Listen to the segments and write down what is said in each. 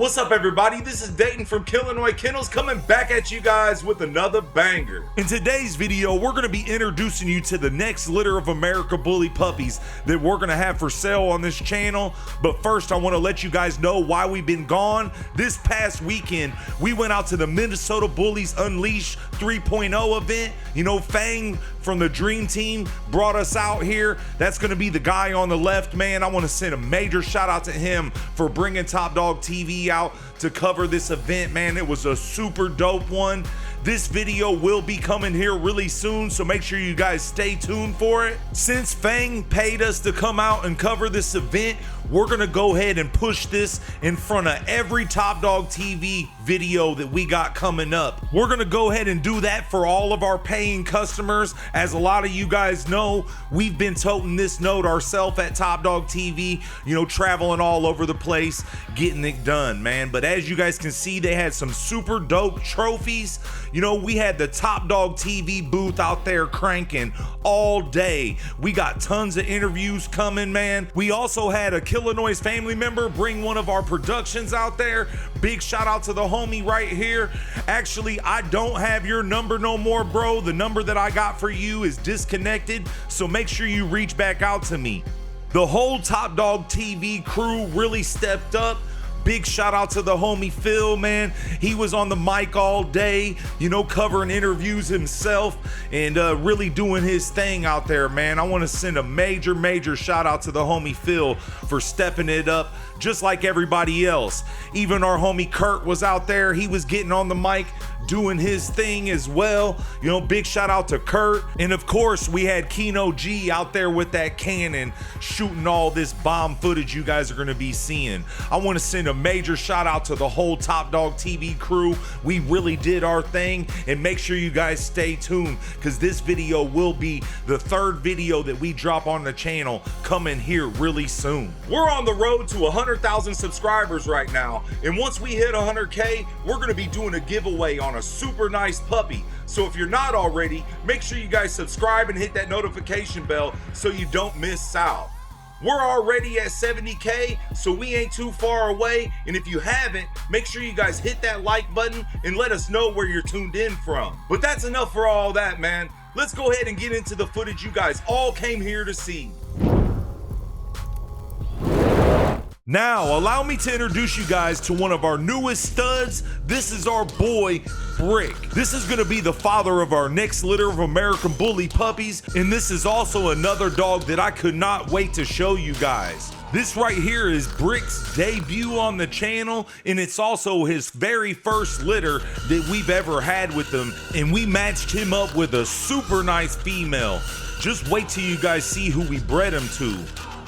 What's up, everybody? This is Dayton from Killinois Kennels coming back at you guys with another banger. In today's video, we're going to be introducing you to the next litter of American Bully puppies that we're going to have for sale on this channel. But first, I want to let you guys know why we've been gone. This past weekend, we went out to the Minnesota Bullies Unleashed 3.0 event. You know, Fang from the Dream Team brought us out here. That's going to be the guy on the left, man. I want to send a major shout out to him for bringing Top Dog TV out to cover this event, man. It was a super dope one. This video will be coming here really soon, so make sure you guys stay tuned for it. Since Fang paid us to come out and cover this event, we're gonna go ahead and push this in front of every Top Dog TV video that we got coming up. We're gonna go ahead and do that for all of our paying customers. As a lot of you guys know, we've been toting this note ourselves at Top Dog TV, you know, traveling all over the place, getting it done, man. But as you guys can see, they had some super dope trophies. You know, we had the Top Dog TV booth out there cranking all day. We got tons of interviews coming, man. We also had a Killinois family member bring one of our productions out there. Big shout out to the homie right here. Actually, I don't have your number no more, bro. The number that I got for you is disconnected, so make sure you reach back out to me. The whole Top Dog TV crew really stepped up. Big shout out to the homie Phil, man. He was on the mic all day, you know, covering interviews himself and really doing his thing out there, man. I want to send a major shout out to the homie Phil for stepping it up just like everybody else. Even our homie Kurt was out there. He was getting on the mic, doing his thing as well. You know, big shout out to Kurt. And of course, we had Keno G out there with that cannon shooting all this bomb footage you guys are going to be seeing. I want to send a major shout out to the whole Top Dog TV crew. We really did our thing, and make sure you guys stay tuned because this video will be the third video that we drop on the channel coming here really soon. We're on the road to 100,000 subscribers right now, and once we hit 100K, we're going to be doing a giveaway on a super nice puppy. So if you're not already, make sure you guys subscribe and hit that notification bell so you don't miss out. We're already at 70K, so we ain't too far away. And if you haven't, make sure you guys hit that like button and let us know where you're tuned in from. But that's enough for all that, man. Let's go ahead and get into the footage you guys all came here to see. Now, allow me to introduce you guys to one of our newest studs. This is our boy, Brick. This is gonna be the father of our next litter of American Bully puppies, and this is also another dog that I could not wait to show you guys. This right here is Brick's debut on the channel, and it's also his very first litter that we've ever had with him, and we matched him up with a super nice female. Just wait till you guys see who we bred him to.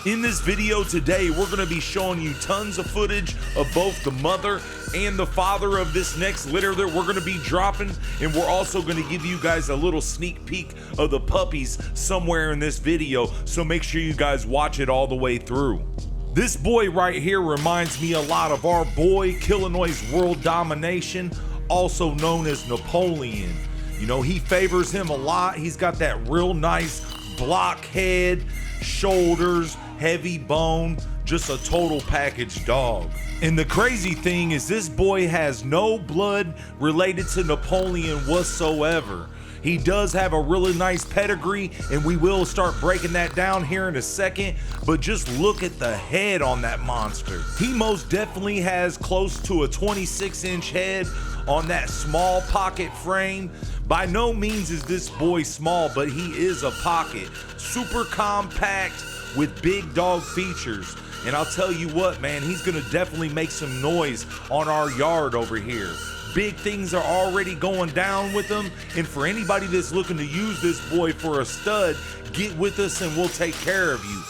In this video today, we're gonna be showing you tons of footage of both the mother and the father of this next litter that we're gonna be dropping, and we're also gonna give you guys a little sneak peek of the puppies somewhere in this video, so make sure you guys watch it all the way through. This boy right here reminds me a lot of our boy, Killinois World Domination, also known as Napoleon. You know, he favors him a lot. He's got that real nice block head, shoulders, heavy bone, just a total package dog. And the crazy thing is this boy has no blood related to Napoleon whatsoever. He does have a really nice pedigree, and we will start breaking that down here in a second, but just look at the head on that monster. He most definitely has close to a 26-inch head on that small pocket frame. By no means is this boy small, but he is a pocket. Super compact with big dog features. And I'll tell you what, man, he's gonna definitely make some noise on our yard over here. Big things are already going down with him, and for anybody that's looking to use this boy for a stud, get with us and we'll take care of you.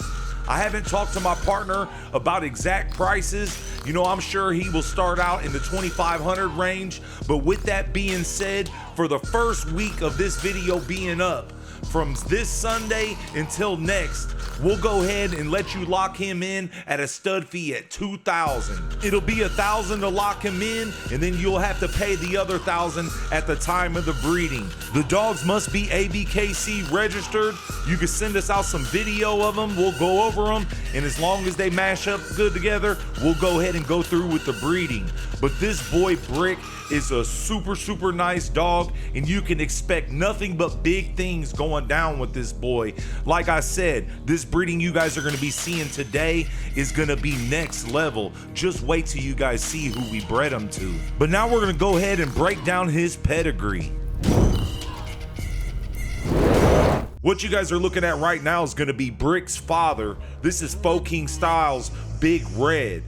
I haven't talked to my partner about exact prices. You know, I'm sure he will start out in the $2,500 range, but with that being said, for the first week of this video being up, from this Sunday until next, we'll go ahead and let you lock him in at a stud fee at $2,000. It'll be $1,000 to lock him in, and then you'll have to pay the other $1,000 at the time of the breeding. The dogs must be ABKC registered. You can send us out some video of them. We'll go over them, and as long as they mash up good together, we'll go ahead and go through with the breeding. But this boy Brick is a super nice dog, and you can expect nothing but big things going down with this boy. Like I said, this breeding you guys are going to be seeing today is going to be next level. Just wait till you guys see who we bred him to. But now we're going to go ahead and break down his pedigree. What you guys are looking at right now is going to be Brick's father. This is Foking Styles Big Red.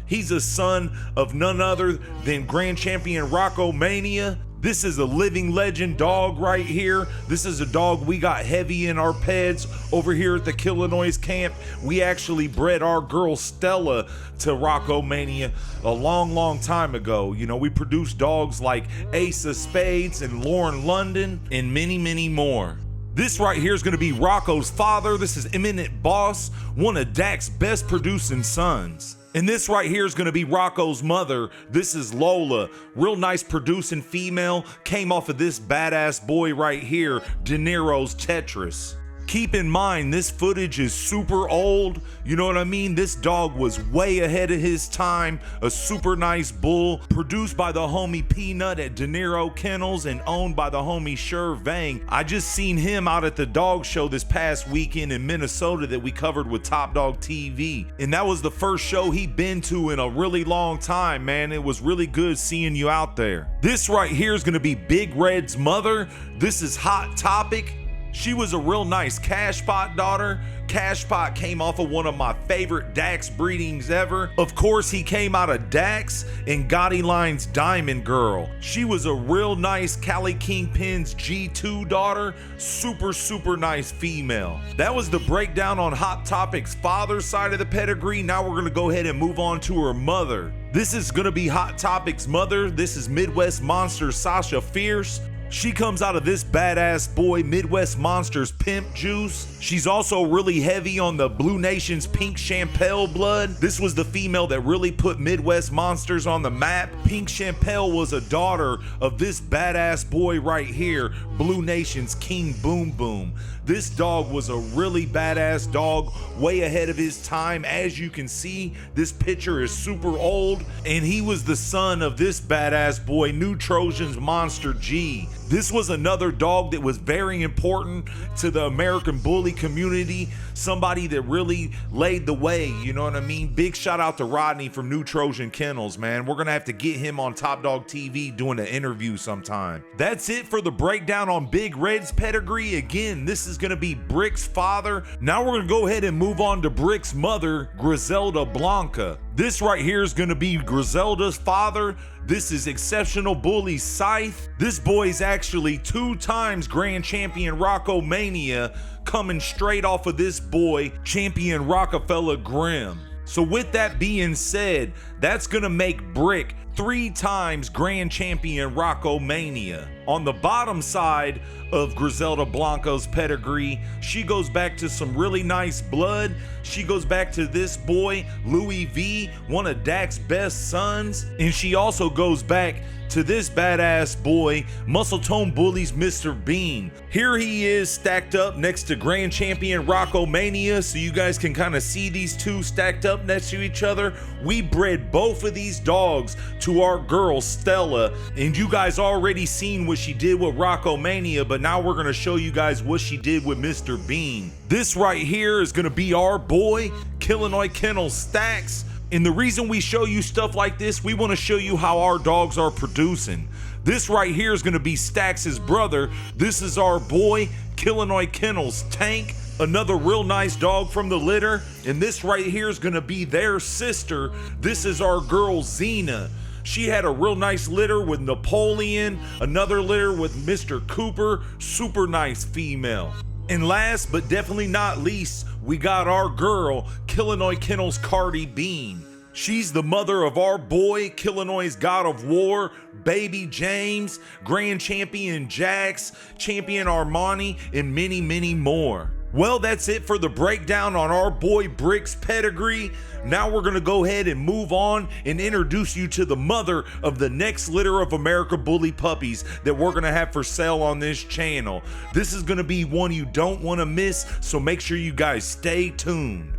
He's a son of none other than Grand Champion Rocco Mania. This is a living legend dog right here. This is a dog we got heavy in our peds over here at the Killinois camp. We actually bred our girl Stella to Rocco Mania a long time ago. You know, we produced dogs like Ace of Spades and Lauren London and many more. This right here is going to be Rocco's father. This is Eminent Boss, one of Dak's best producing sons. And this right here is going to be Rocco's mother. This is Lola, real nice producing female, came off of this badass boy right here, De Niro's Tetris. Keep in mind, this footage is super old. You know what I mean? This dog was way ahead of his time. A super nice bull, produced by the homie Peanut at De Niro Kennels and owned by the homie Sher Vang. I just seen him out at the dog show this past weekend in Minnesota that we covered with Top Dog TV. And that was the first show he'd been to in a really long time, man. It was really good seeing you out there. This right here is gonna be Big Red's mother. This is Hot Topic. She was a real nice Cashpot daughter. Cashpot came off of one of my favorite Dax breedings ever. Of course, he came out of Dax and Gottiline's Diamond Girl. She was a real nice Cali Kingpin's G2 daughter. Super nice female. That was the breakdown on Hot Topic's father's side of the pedigree. Now we're gonna go ahead and move on to her mother. This is gonna be Hot Topic's mother. This is Midwest Monster Sasha Fierce. She comes out of this badass boy Midwest Monsters Pimp Juice. She's also really heavy on the Blue Nation's Pink Champel blood. This was the female that really put Midwest Monsters on the map. Pink Champel was a daughter of this badass boy right here, Blue Nation's King Boom Boom. This dog was a really badass dog, way ahead of his time. As you can see, this picture is super old, and he was the son of this badass boy, New Trojan's Monster G. This was another dog that was very important to the American Bully community, somebody that really laid the way, you know what I mean? Big shout out to Rodney from New Trojan Kennels, man. We're gonna have to get him on Top Dog TV doing an interview sometime. That's it for the breakdown on Big Red's pedigree. Again, this is gonna be Brick's father. Now we're gonna go ahead and move on to Brick's mother, Griselda Blanca. This right here is gonna be Griselda's father. This is Exceptional Bully Scythe. This boy's actually 2 times Grand Champion Rocco Mania, coming straight off of this boy, Champion Rockefeller Grimm. So with that being said, that's gonna make Brick 3 times Grand Champion Rocco Mania. On the bottom side of Griselda Blanca's pedigree, she goes back to some really nice blood. She goes back to this boy, Louis V, one of Dak's best sons. And she also goes back to this badass boy, Muscle Tone Bully's Mr. Bean. Here he is stacked up next to Grand Champion Rocco Mania, so you guys can kind of see these two stacked up next to each other. We bred both of these dogs to our girl Stella, and you guys already seen what she did with Rocco Mania, but now we're gonna show you guys what she did with Mr. Bean. This right here is gonna be our boy, Killinois Kennels Stacks. And the reason we show you stuff like this, we want to show you how our dogs are producing. This right here is going to be Stacks' brother. This is our boy, Killinois Kennels Tank, another real nice dog from the litter. And this right here is going to be their sister. This is our girl, Xena. She had a real nice litter with Napoleon, another litter with Mr. Cooper, super nice female. And last but definitely not least, we got our girl, Killinois Kennels Cardi Bean. She's the mother of our boy, Killinois God of War, Baby James, Grand Champion Jax, Champion Armani, and many, many more. Well, that's it for the breakdown on our boy Brick's pedigree. Now we're gonna go ahead and move on and introduce you to the mother of the next litter of American Bully puppies that we're gonna have for sale on this channel. This is gonna be one you don't wanna miss, so make sure you guys stay tuned.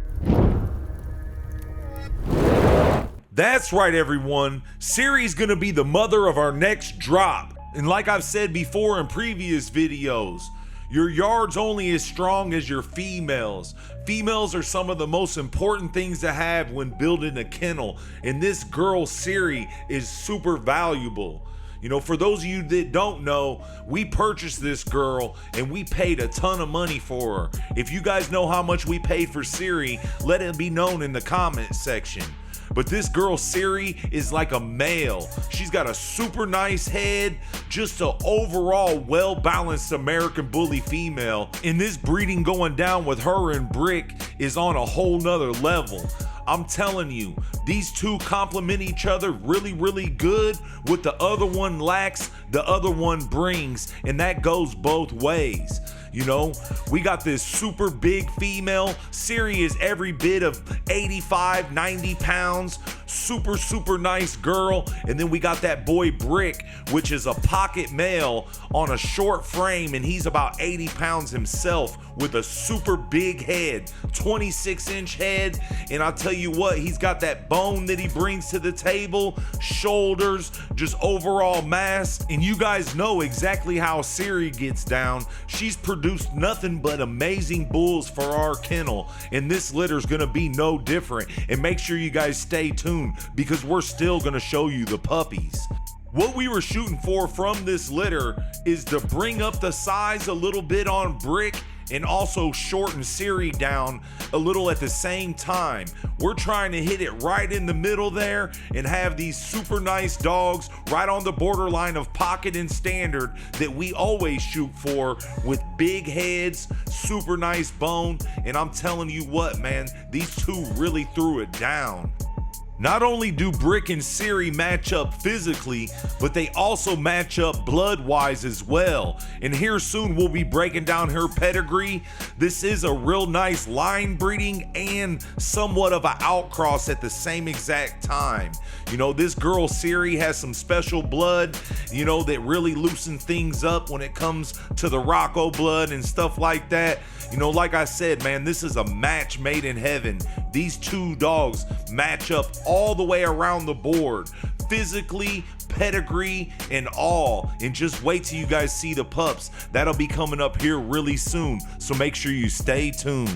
That's right, everyone. Siri's gonna be the mother of our next drop. And like I've said before in previous videos, your yard's only as strong as your females. Females are some of the most important things to have when building a kennel, and this girl Siri is super valuable. You know, for those of you that don't know, we purchased this girl and we paid a ton of money for her. If you guys know how much we paid for Siri, let it be known in the comment section. But this girl Siri is like a male. She's got a super nice head, just an overall well-balanced American Bully female. And this breeding going down with her and Brick is on a whole nother level. I'm telling you, these two complement each other really, really good. What the other one lacks, the other one brings, and that goes both ways. You know, we got this super big female. Siri is every bit of 85, 90 pounds. Super, super nice girl. And then we got that boy Brick, which is a pocket male on a short frame, and he's about 80 pounds himself with a super big head, 26-inch head. And I'll tell you what, he's got that bone that he brings to the table, shoulders, just overall mass. And you guys know exactly how Siri gets down. She's produced nothing but amazing bulls for our kennel, and this litter's gonna be no different. And make sure you guys stay tuned, because we're still gonna show you the puppies. What we were shooting for from this litter is to bring up the size a little bit on Brick and also shorten Siri down a little at the same time. We're trying to hit it right in the middle there and have these super nice dogs right on the borderline of pocket and standard that we always shoot for, with big heads, super nice bone. And I'm telling you what, man, these two really threw it down. Not only do Brick and Siri match up physically, but they also match up blood-wise as well. And here soon we'll be breaking down her pedigree. This is a real nice line breeding and somewhat of an outcross at the same exact time. You know, this girl Siri has some special blood, you know, that really loosen things up when it comes to the Rocco blood and stuff like that. You know, like I said, man, this is a match made in heaven. These two dogs match up all the way around the board, physically, pedigree, and all. And just wait till you guys see the pups. That'll be coming up here really soon, so make sure you stay tuned.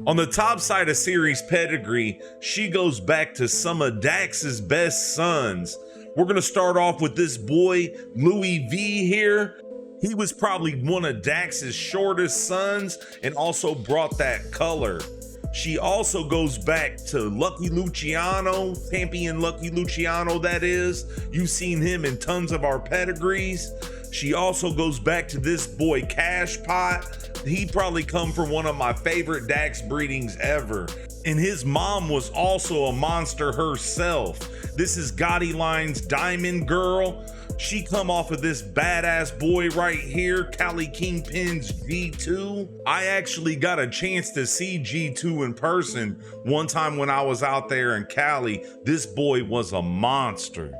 On the top side of Siri's pedigree, she goes back to some of Dax's best sons. We're gonna start off with this boy, Louis V here. He was probably one of Dax's shortest sons and also brought that color. She also goes back to Lucky Luciano, Champion Lucky Luciano, that is. You've seen him in tons of our pedigrees. She also goes back to this boy Cash Pot. He probably come from one of my favorite Dax breedings ever. And his mom was also a monster herself. This is Gottiline's Diamond Girl. She come off of this badass boy right here, Cali Kingpin's G2. I actually got a chance to see G2 in person one time when I was out there in Cali. This boy was a monster.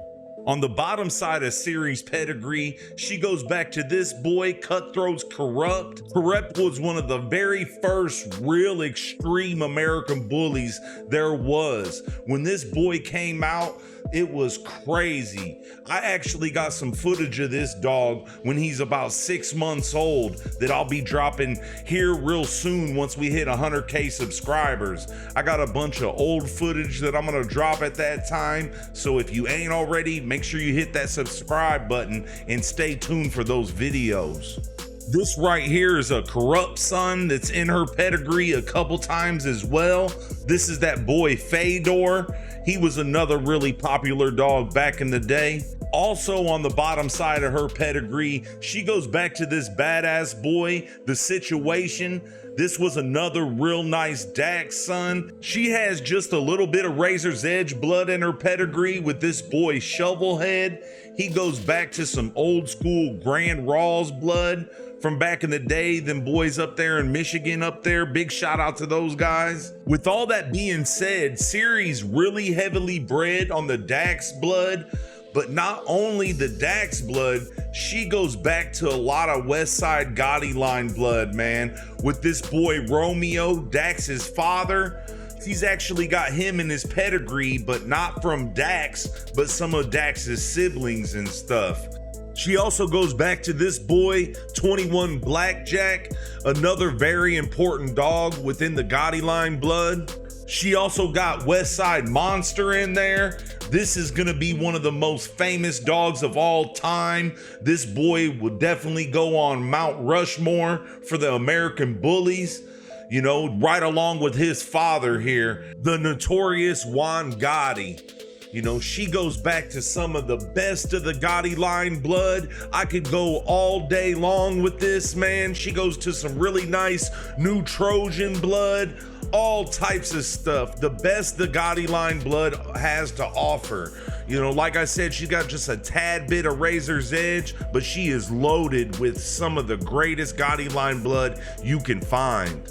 On the bottom side of Siri's pedigree, she goes back to this boy, Cutthroat's Corrupt. Corrupt was one of the very first real extreme American bullies there was. When this boy came out, it was crazy. I actually got some footage of this dog when he's about 6 months old that I'll be dropping here real soon once we hit 100K subscribers. I got a bunch of old footage that I'm gonna drop at that time. So if you ain't already, make sure you hit that subscribe button and stay tuned for those videos. This right here is a Corrupt son that's in her pedigree a couple times as well. This is that boy Fedor. He was another really popular dog back in the day. Also on the bottom side of her pedigree, she goes back to this badass boy, The Situation. This was another real nice dachshund. She has just a little bit of razor's edge blood in her pedigree with this boy Shovelhead. He goes back to some old school Grand Rawls blood from back in the day, them boys up there in Michigan up there. Big shout out to those guys. With all that being said, Siri's really heavily bred on the Dax blood, but not only the Dax blood, she goes back to a lot of West Side Gottiline blood, man. With this boy Romeo, Dax's father, he's actually got him in his pedigree, but not from Dax, but some of Dax's siblings and stuff. She also goes back to this boy, 21 Blackjack, another very important dog within the Gottiline blood. She also got West Side Monster in there. This is gonna be one of the most famous dogs of all time. This boy will definitely go on Mount Rushmore for the American Bullies, you know, right along with his father here, the notorious Juan Gotti. You know, she goes back to some of the best of the Gottiline blood. I could go all day long with this, man. She goes to some really nice new Trojan blood, all types of stuff. The best the Gottiline blood has to offer. You know, like I said, she's got just a tad bit of razor's edge, but she is loaded with some of the greatest Gottiline blood you can find.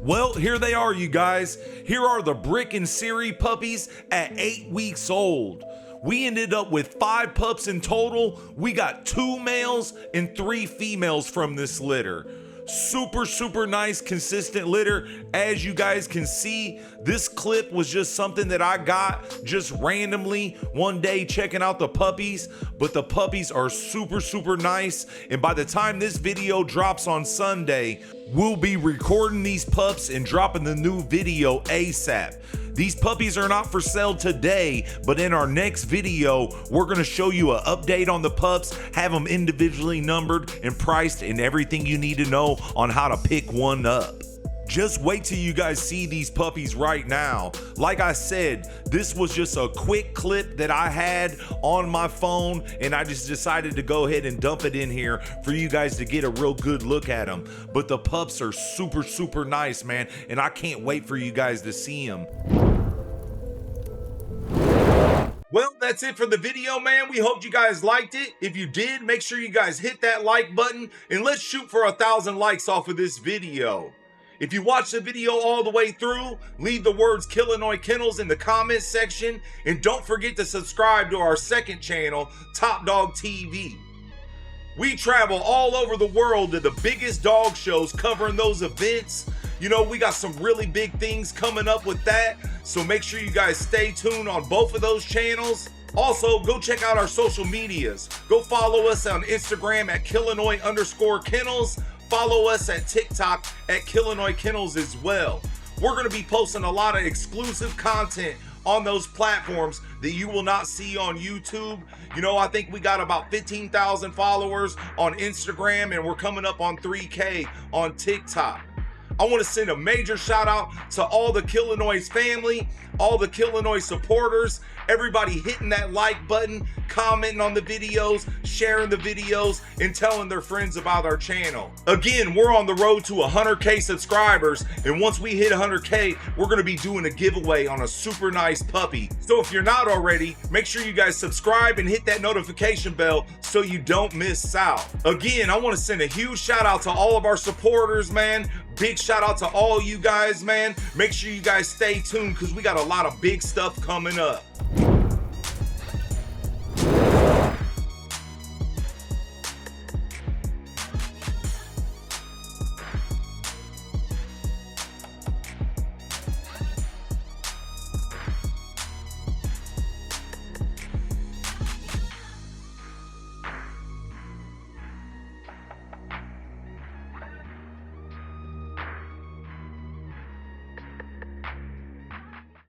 Well, here they are, you guys. Here are the Brick and Siri puppies at 8 weeks old. We ended up with 5 pups in total. We got 2 males and 3 females from this litter. Super nice, consistent litter. As you guys can see, this clip was just something that I got just randomly one day checking out the puppies, but the puppies are super nice. And by the time this video drops on Sunday, we'll be recording these pups and dropping the new video ASAP. These puppies are not for sale today, but in our next video, we're gonna show you an update on the pups, have them individually numbered and priced, and everything you need to know on how to pick one up. Just wait till you guys see these puppies right now. Like I said, this was just a quick clip that I had on my phone, and I just decided to go ahead and dump it in here for you guys to get a real good look at them. But the pups are super nice, man, and I can't wait for you guys to see them. Well, that's it for the video, man. We hope you guys liked it. If you did, make sure you guys hit that like button, and let's shoot for 1,000 likes off of this video. If you watch the video all the way through, leave the words Killinois Kennels in the comments section, and don't forget to subscribe to our second channel, Top Dog TV. We travel all over the world to the biggest dog shows covering those events. You know, we got some really big things coming up with that, so make sure you guys stay tuned on both of those channels. Also, go check out our social medias. Go follow us on Instagram at Killinois_Kennels. Follow us at TikTok at Killinois Kennels as well. We're going to be posting a lot of exclusive content on those platforms that you will not see on YouTube. You know, I think we got about 15,000 followers on Instagram, and we're coming up on 3K on TikTok. I want to send a major shout out to all the Killinois family, all the Killinois supporters, everybody hitting that like button, commenting on the videos, sharing the videos, and telling their friends about our channel. Again, we're on the road to 100K subscribers, and once we hit 100K, we're going to be doing a giveaway on a super nice puppy. So if you're not already, make sure you guys subscribe and hit that notification bell so you don't miss out. Again, I want to send a huge shout out to all of our supporters, man. Big shout out to all you guys, man. Make sure you guys stay tuned because we got a lot of big stuff coming up.